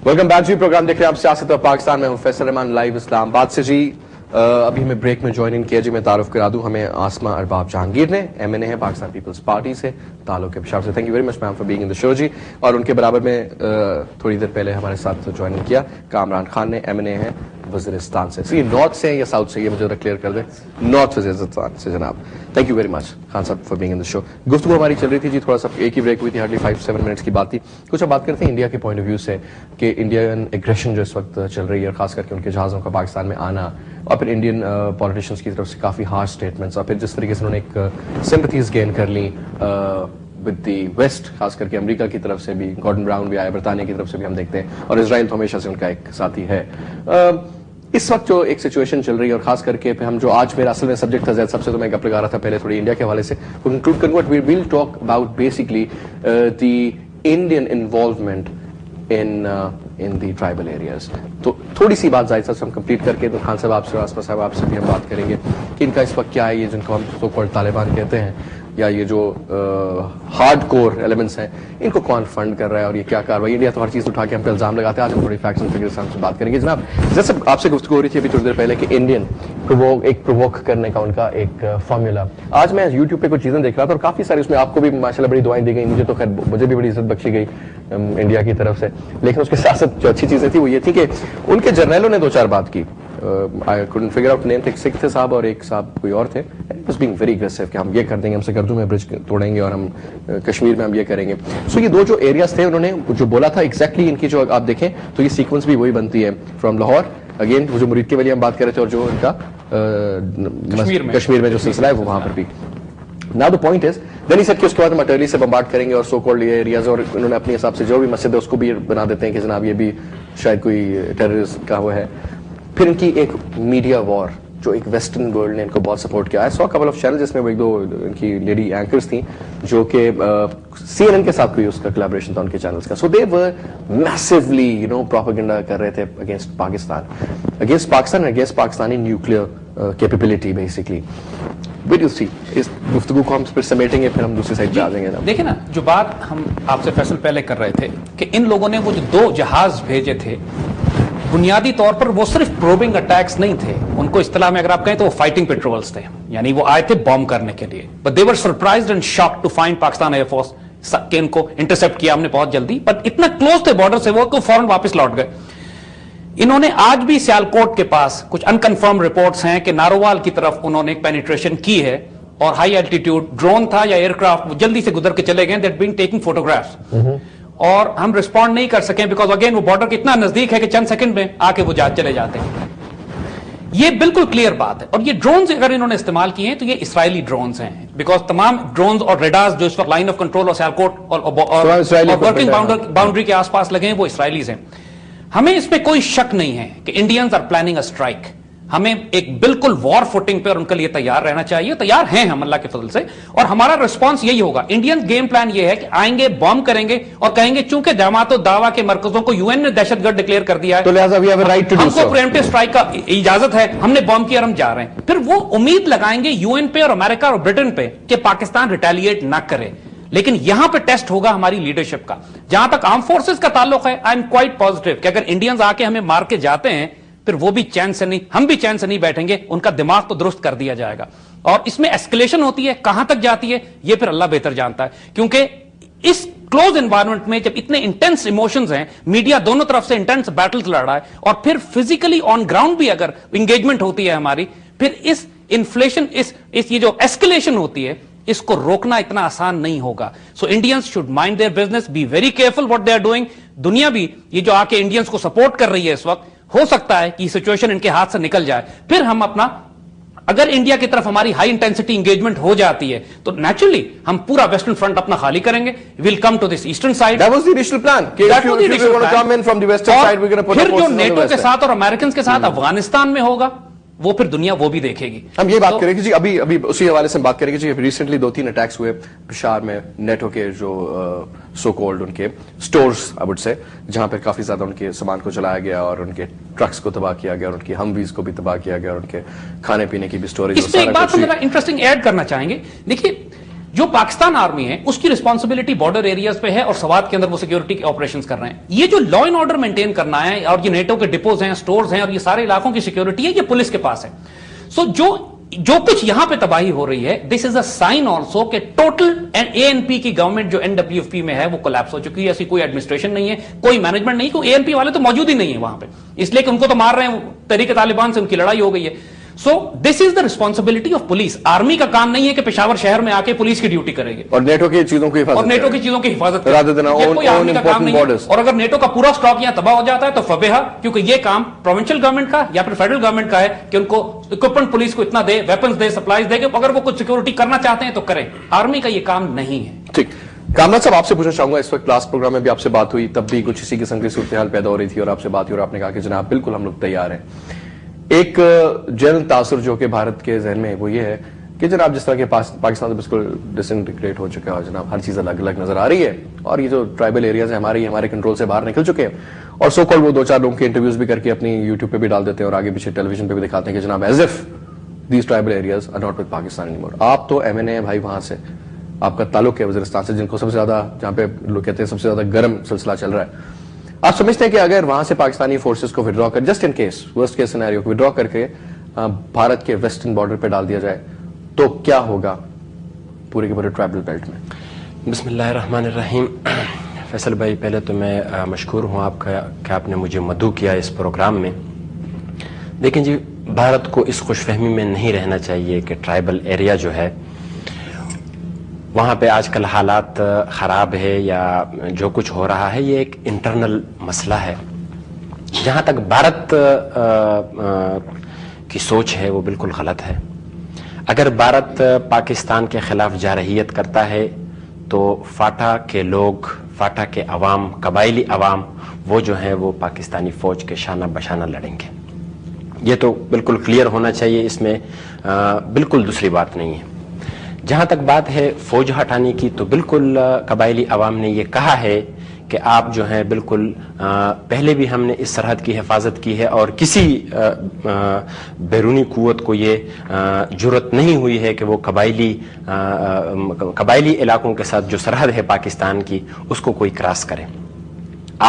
Welcome back जी। Programme देख रहे हैं आप सियासत और पाकिस्तान में हूं फैसल रहमान लाइव इस्लामाबाद से जी। अभी हमें ब्रेक में ज्वाइन किया जी। मैं तारुफ करा दूं, हमें आसमा अरबाब जहांगीर ने MNA है पाकिस्तान पीपल्स पार्टी से, ताल्लुक है पेशावर से। Thank you very much ma'am for being in the show ji. और उनके बराबर में थोड़ी देर पहले हमारे साथ ज्वाइन किया कामरान खान ने, MNA है वज़ीरिस्तान से। ये नॉर्थ से या साउथ से, ये मुझे क्लियर कर दे। नॉर्थ वज़ीरिस्तान से जनाब। Thank you very much Khan sahab for being in the show. गुफ्तगू हमारी चल रही थी जी, थोड़ा सा एक ही ब्रेक हुई थी, हार्डली 5-7 मिनट्स की बात थी। कुछ अब बात करते हैं इंडिया के पॉइंट ऑफ व्यू से कि इंडियन एग्रेशन जो इस वक्त चल रही है, खास करके उनके जहाज़ों का पाकिस्तान में आना, और फिर इंडियन पॉलिटिशियंस की तरफ से काफ़ी हार्श स्टेटमेंट्स, और फिर जिस तरीके से उन्होंने एक सिंपैथीज गेन कर ली विद दी वेस्ट, खास करके अमेरिका की तरफ से भी, गॉर्डन ब्राउन भी आया, बरतानिया की तरफ से भी हम देखते हैं, और इजराइल तो हमेशा से उनका एक साथी है। इस वक्त जो एक सिचुएशन चल रही है, और खास करके हम जो आज मेरा असल में सब्जेक्ट था, सबसे तो मैं गप लगा रहा था पहले थोड़ी इंडिया के हवाले से, कंक्लूड करूंगा। We will talk about basically the Indian involvement in the tribal areas। तो थोड़ी सी बात जाहिर से हम कंप्लीट करके तो खान साहब आपसे और आसमा साहब आपसे भी हम बात करेंगे कि इनका इस वक्त क्या है, ये जिनको हम सो कॉल्ड तालिबान कहते हैं, या ये जो हार्ड कोर एलिमेंट्स हैं, इनको कौन फंड कर रहा है और ये क्या कार्रवाई। इंडिया तो हर चीज़ उठा के हम पे इल्जाम लगाते हैं। आज हम थोड़ी फैक्ट्स एंड फिगर्स से बात करेंगे जनाब। जैसे आपसे गुफ्तगू हो रही थी अभी थोड़ी देर पहले कि इंडियन प्रोवोक करने का उनका एक फॉर्मूला। आज मैं यूट्यूब पे कुछ चीज़ें देख रहा था और काफ़ी सारी उसमें आपको भी माशाल्लाह बड़ी दुआएं दी गई, मुझे तो खैर मुझे भी बड़ी इज्जत बख्शी गई इंडिया की तरफ से। लेकिन उसके साथ साथ जो अच्छी चीज़ें थी वो ये थी कि उनके जर्नलों ने 2-4 बात की। I couldn't figure out name, एक सिख थे साहब और एक साहब कोई और थे। वाज बीइंग वेरी एग्रेसिव कि हम ये कर देंगे, हमसे गर्दू में ब्रिज तोड़ेंगे और हम कश्मीर में हम ये करेंगे। सो ये दो जो एरियाज थे उन्होंने जो बोला था एग्जैक्टली इनकी जो आप देखें तो ये सीक्वेंस भी वही बनती है। फ्रॉम लाहौर अगेन वो जो मुरीद के वाली हम बात कर रहे थे, और जो इनका कश्मीर में जो सिलसिला है वो वहां पर भी। Now the point is, then he said कि उसके बाद हम अटर्ली से बम्बार्ड करेंगे और सो कॉल्ड ये एरियाज, और उन्होंने अपने हिसाब से जो भी मस्जिद है उसको भी बना देते हैं कि जनाब ये भी शायद कोई टेररिस्ट का वो है। फिर इनकी एक मीडिया वॉर जो एक वेस्टर्न वर्ल्ड ने इनको बहुत सपोर्ट किया है। सो कपल ऑफ चैनल जिसमें वो एक दो इनकी लेडी एंकर्स थी जो कि CNN के साथ कोई उसका कोलैबोरेशन था उनके चैनल्स का। सो दे वर मैसिवली प्रोपेगेंडा कर रहे थे against Pakistan, against Pakistani nuclear capability basically. इस गुफ्तगू को हम फिर समेटेंगे, फिर हम दूसरी साइड पे आ जाएंगे ना। देखिए ना, जो बात हम आपसे फैसल पहले कर रहे थे कि इन लोगों ने वो जो 2 जहाज भेजे थे, बुनियादी तौर पर वो सिर्फ प्रोबिंग अटैक्स नहीं थे, उनको इस्तिलाह में अगर आप कहें तो वो फाइटिंग पेट्रोल्स थे, यानी वो आए थे बॉम्ब करने के लिए। But they were surprised and shocked to find Pakistan air force के इनको इंटरसेप्ट किया हमने बहुत जल्दी, बट इतना क्लोज थे बॉर्डर से वो कि फौरन वापस लौट गए। इन्होंने आज भी सियालकोट के पास कुछ अनकंफर्म रिपोर्ट्स हैं कि नारोवाल की तरफ उन्होंने एक पेनिट्रेशन की है, और हाई एल्टीट्यूड ड्रोन था या एयरक्राफ्ट, वो जल्दी से गुजर के चले गए, दैट बीइंग टेकिंग फोटोग्राफ्स, और हम रिस्पॉन्ड नहीं कर सके बिकॉज अगेन वो बॉर्डर के इतना नजदीक है कि चंद सेकंड में आके वो चले जाते हैं। ये बिल्कुल क्लियर बात है। और ये ड्रोन्स अगर इन्होंने इस्तेमाल किए हैं तो ये इसराइली ड्रोन्स हैं, बिकॉज तमाम ड्रोन्स और रेडार्स जो इस वक्त लाइन ऑफ कंट्रोल और सियालकोट और वर्किंग बाउंड्री के आसपास लगे हैं वो इसराइलीज हैं। हमें इसमें कोई शक नहीं है कि Indians are planning a strike. हमें एक बिल्कुल वॉर फुटिंग पे और उनके लिए तैयार रहना चाहिए, तैयार हैं हम अल्लाह के फजल से, और हमारा रिस्पांस यही होगा। इंडियन गेम प्लान ये है कि आएंगे, बॉम्ब करेंगे और कहेंगे चूंकि जमात दावा के मरकजों को यूएन ने दहशतगर्द डिक्लेयर कर दिया है, तो लिहाजा we have a right to do so, हमको प्रीएम्प्टिव स्ट्राइक का इजाजत है, हमने बॉम्ब किया और हम जा रहे हैं। फिर वो उम्मीद लगाएंगे यूएन पे और अमेरिका और ब्रिटेन पे कि पाकिस्तान रिटेलिएट ना करे। लेकिन यहां पे टेस्ट होगा हमारी लीडरशिप का। जहां तक आर्म फोर्सेस का ताल्लुक है, आई एम क्वाइट पॉजिटिव कि अगर इंडियंस आके हमें मार के जाते हैं, फिर वो भी चैन से नहीं, हम भी चैन से नहीं बैठेंगे, उनका दिमाग तो दुरुस्त कर दिया जाएगा। और इसमें एस्केलेशन होती है, कहां तक जाती है ये फिर अल्लाह बेहतर जानता है, क्योंकि इस क्लोज एनवायरनमेंट में जब इतने इंटेंस इमोशंस हैं, मीडिया दोनों तरफ से इंटेंस बैटल्स लड़ रहा है, और फिर फिजिकली ऑन ग्राउंड भी अगर इंगेजमेंट होती है हमारी, फिर इस इन्फ्लेशन, इस ये जो एस्केलेशन होती है, इसको रोकना इतना आसान नहीं होगा। So Indians should mind their business, be very careful what they are doing. दुनिया भी ये जो आके इंडियंस को सपोर्ट कर रही है इस वक्त, हो सकता है कि सिचुएशन इनके हाथ से निकल जाए। फिर हम अपना, अगर इंडिया की तरफ हमारी हाई इंटेंसिटी इंगेजमेंट हो जाती है तो नेचुरली हम पूरा वेस्टर्न फ्रंट अपना खाली करेंगे, will come to this eastern side. That was the initial plan कि if you want to come in from the western side we are gonna put फिर जो नेटो के साथ और अमेरिकन के साथ अफगानिस्तान में होगा, वो फिर दुनिया वो भी देखेगी। हम ये बात करेंगे जी, अभी उसी हवाले से हम बात करेंगे जी। रिसेंटली 2-3 अटैक्स हुए पेशावर में, नेटो के जो सो कॉल्ड उनके स्टोर्स आई वुड से, जहां पर काफी ज्यादा उनके सामान को चलाया गया और उनके ट्रक्स को तबाह किया गया और उनकी हमवीज को भी तबाह किया गया और उनके खाने पीने की भी स्टोरेज। इसमें एक बात हम जरा इंटरेस्टिंग ऐड करना चाहेंगे। देखिए, جو پاکستان آرمی ہے اس کی رسپانسبلٹی بارڈر ایریاز پہ ہے اور سوات کے اندر وہ سیکورٹی کے آپریشنز کر رہے ہیں. یہ جو لا اینڈ آرڈر مینٹین کرنا ہے اور یہ نیٹو کے ڈپوز ہیں, سٹورز ہیں اور یہ سارے علاقوں کی سیکورٹی ہے, یہ پولیس کے پاس ہے. سو جو کچھ یہاں پہ تباہی ہو رہی ہے, دس از اے سائن آلسو کہ ٹوٹل اے این پی کی گورنمنٹ جو این ڈبلیو ایف پی میں ہے وہ کولیپس ہو چکی ہے. ایسی کوئی ایڈمنسٹریشن نہیں ہے, کوئی مینجمنٹ نہیں, کوئی اے این پی والے تو موجود ہی نہیں ہے وہاں پہ, اس لیے کہ ان کو تو مار رہے ہیں, تحریک طالبان سے ان کی لڑائی ہو گئی ہے. So this is the responsibility of police. Army کا کام نہیں ہے کہ پشاور شہر میں آ کے پولیس کی ڈیوٹی کرے گی اور نیٹو کی چیزوں کی حفاظت کوئی آرمی کا کام نہیں ہے. اور اگر نیٹو کا پورا اسٹاک یہاں تباہ ہو جاتا ہے تو فبیہا, کیونکہ یہ کام پروونشل گورنمنٹ کا یا پھر فیڈرل گورنمنٹ کا ہے کہ ان کو اکوپمنٹ پولیس کو اتنا دے, ویپنز دے, سپلائز دے, کہ اگر وہ کچھ سیکورٹی کرنا چاہتے ہیں تو کریں. آرمی کا یہ کام نہیں ہے. ٹھیک. کامران صاحب, آپ سے پوچھنا چاہوں گا, اس وقت لاسٹ پروگرام میں بھی آپ سے بات ہوئی, تب بھی کچھ اسی قسم کی صورتحال پیدا ہو رہی تھی اور آپ سے بات ہوئی اور آپ نے کہا کہ جناب بالکل ہم لوگ تیار ہیں. ایک جنرل تاثر جو کہ بھارت کے ذہن میں وہ یہ ہے کہ جناب جس طرح کے پاکستان تو بالکل ڈس انٹیگریٹ ہو چکا ہے اور جناب ہر چیز الگ الگ نظر آ رہی ہے اور یہ جو ٹرائبل ایریاز ہیں ہمارے کنٹرول سے باہر نکل چکے ہیں اور سو کال وہ 2-4 لوگوں کے انٹرویوز بھی کر کے اپنی یوٹیوب پہ بھی ڈال دیتے ہیں اور آگے پیچھے ٹیلی ویژن پہ بھی دکھاتے ہیں کہ جناب as if these tribal areas are not with Pakistan anymore. آپ تو ایم این اے بھائی, وہاں سے آپ کا تعلق ہے وزیرستان سے, جن کو سب سے زیادہ, جہاں پہ لوگ کہتے ہیں سب سے زیادہ گرم سلسلہ چل رہا ہے. آپ سمجھتے ہیں کہ اگر وہاں سے پاکستانی فورسز کو ودرا کر, just in case worst case scenario کو ودرا کر کے بھارت کے ویسٹرن بارڈر پہ ڈال دیا جائے تو کیا ہوگا پورے کے پورے ٹرائبل بیلٹ میں؟ بسم اللہ الرحمن الرحیم. فیصل بھائی, پہلے تو میں مشکور ہوں آپ کا کہ آپ نے مجھے مدعو کیا اس پروگرام میں. دیکھیں جی, بھارت کو اس خوش فہمی میں نہیں رہنا چاہیے کہ ٹرائبل ایریا جو ہے وہاں پہ آج کل حالات خراب ہے یا جو کچھ ہو رہا ہے یہ ایک انٹرنل مسئلہ ہے. جہاں تک بھارت کی سوچ ہے وہ بالکل غلط ہے. اگر بھارت پاکستان کے خلاف جارحیت کرتا ہے تو فاٹا کے لوگ, فاٹا کے عوام, قبائلی عوام وہ جو ہیں وہ پاکستانی فوج کے شانہ بشانہ لڑیں گے. یہ تو بالکل کلیئر ہونا چاہیے, اس میں بالکل دوسری بات نہیں ہے. جہاں تک بات ہے فوج ہٹانے کی تو بالکل قبائلی عوام نے یہ کہا ہے کہ آپ جو ہیں بالکل پہلے بھی ہم نے اس سرحد کی حفاظت کی ہے اور کسی بیرونی قوت کو یہ جرأت نہیں ہوئی ہے کہ وہ قبائلی علاقوں کے ساتھ جو سرحد ہے پاکستان کی اس کو کوئی کراس کرے.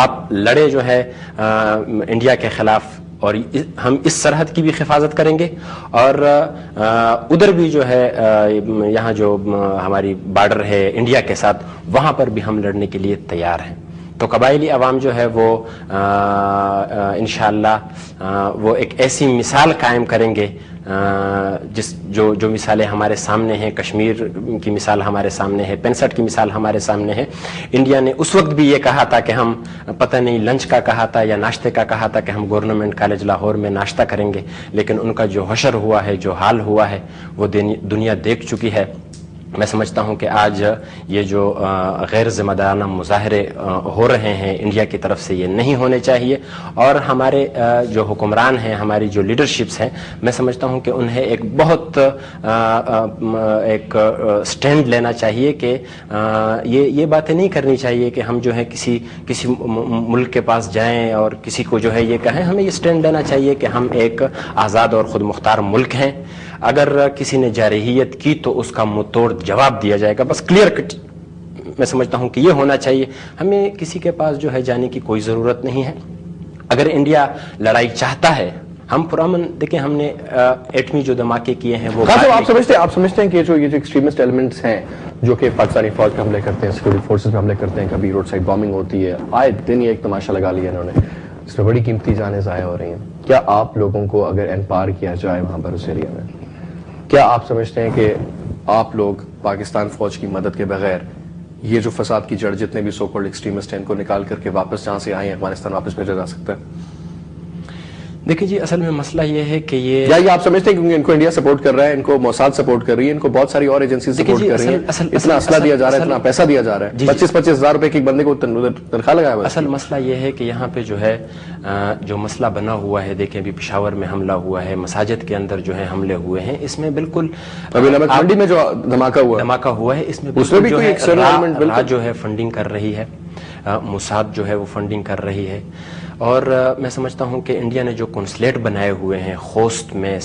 آپ لڑے جو ہے انڈیا کے خلاف اور ہم اس سرحد کی بھی حفاظت کریں گے اور ادھر بھی جو ہے یہاں جو ہماری بارڈر ہے انڈیا کے ساتھ وہاں پر بھی ہم لڑنے کے لیے تیار ہیں. تو قبائلی عوام جو ہے وہ انشاءاللہ وہ ایک ایسی مثال قائم کریں گے جو مثالیں ہمارے سامنے ہیں. کشمیر کی مثال ہمارے سامنے ہے, 65 کی مثال ہمارے سامنے ہے. انڈیا نے اس وقت بھی یہ کہا تھا کہ ہم پتہ نہیں لنچ کا کہا تھا یا ناشتے کا کہا تھا کہ ہم گورنمنٹ کالج لاہور میں ناشتہ کریں گے, لیکن ان کا جو حشر ہوا ہے, جو حال ہوا ہے وہ دنیا دیکھ چکی ہے. میں سمجھتا ہوں کہ آج یہ جو غیر ذمہ دارانہ مظاہرے ہو رہے ہیں انڈیا کی طرف سے یہ نہیں ہونے چاہیے اور ہمارے جو حکمران ہیں, ہماری جو لیڈرشپس ہیں, میں سمجھتا ہوں کہ انہیں ایک بہت ایک سٹینڈ لینا چاہیے کہ یہ باتیں نہیں کرنی چاہیے کہ ہم جو ہے کسی ملک کے پاس جائیں اور کسی کو جو ہے یہ کہیں. ہمیں یہ سٹینڈ لینا چاہیے کہ ہم ایک آزاد اور خود مختار ملک ہیں. اگر کسی نے جارحیت کی تو اس کا منہ توڑ جواب دیا جائے گا. بس کلیئر کٹ میں سمجھتا ہوں کہ یہ ہونا چاہیے. ہمیں کسی کے پاس جو ہے جانے کی کوئی ضرورت نہیں ہے. اگر انڈیا لڑائی چاہتا ہے, ہم پرامن دیکھیں ہم نے ایٹمی جو دھماکے کیے ہیں وہ آپ سمجھتے ہیں کہ یہ جو ایکسٹریمسٹ ایلیمنٹس ہیں جو کہ پاکستانی فوج پہ حملے کرتے ہیں, سیکورٹی فورسز پہ حملے کرتے ہیں, کبھی روڈ سائڈ بامبنگ ہوتی ہے, آئے دن یہ ایک تماشا لگا لیا انہوں نے, اس میں بڑی قیمتی جانیں ضائع ہو رہی ہیں. کیا آپ لوگوں کو اگر امپاور کیا جائے وہاں پر اس ایریا میں, کیا آپ سمجھتے ہیں کہ آپ لوگ پاکستان فوج کی مدد کے بغیر یہ جو فساد کی جڑ جتنے بھی سو کالڈ ایکسٹریمسٹ ہیں ان کو نکال کر کے واپس جہاں سے آئے ہیں افغانستان واپس بھیجا جا سکتا ہے؟ دیکھیں جی, اصل میں مسئلہ یہ ہے کہ یہ آپ سمجھتے ہیں کیونکہ ان کو انڈیا سپورٹ کر رہا ہے, ان کو موساد سپورٹ کر رہی ہے, ان کو بہت ساری اور ایجنسیز سپورٹ کر رہی ہیں, اتنا اسلحہ دیا جا رہا ہے, اتنا پیسہ دیا جا رہا ہے, 25,000 ہزار روپے کے ایک بندے کو تنخواہ لگایا ہوا ہے. اصل مسئلہ یہ ہے کہ یہاں پہ جو ہے جو مسئلہ بنا ہوا ہے, دیکھیں ابھی پشاور میں حملہ ہوا ہے, مساجد کے اندر جو ہے حملے ہوئے ہیں, اس میں بالکل ابھی منڈی میں جو دھماکہ ہوا ہے اس میں جو ہے فنڈنگ کر رہی ہے, موساد جو ہے وہ فنڈنگ کر رہی ہے. اور میں سمجھتا ہوں کہ انڈیا نے جو کنسلیٹ بنائے ہوئے ہیں خوست میں,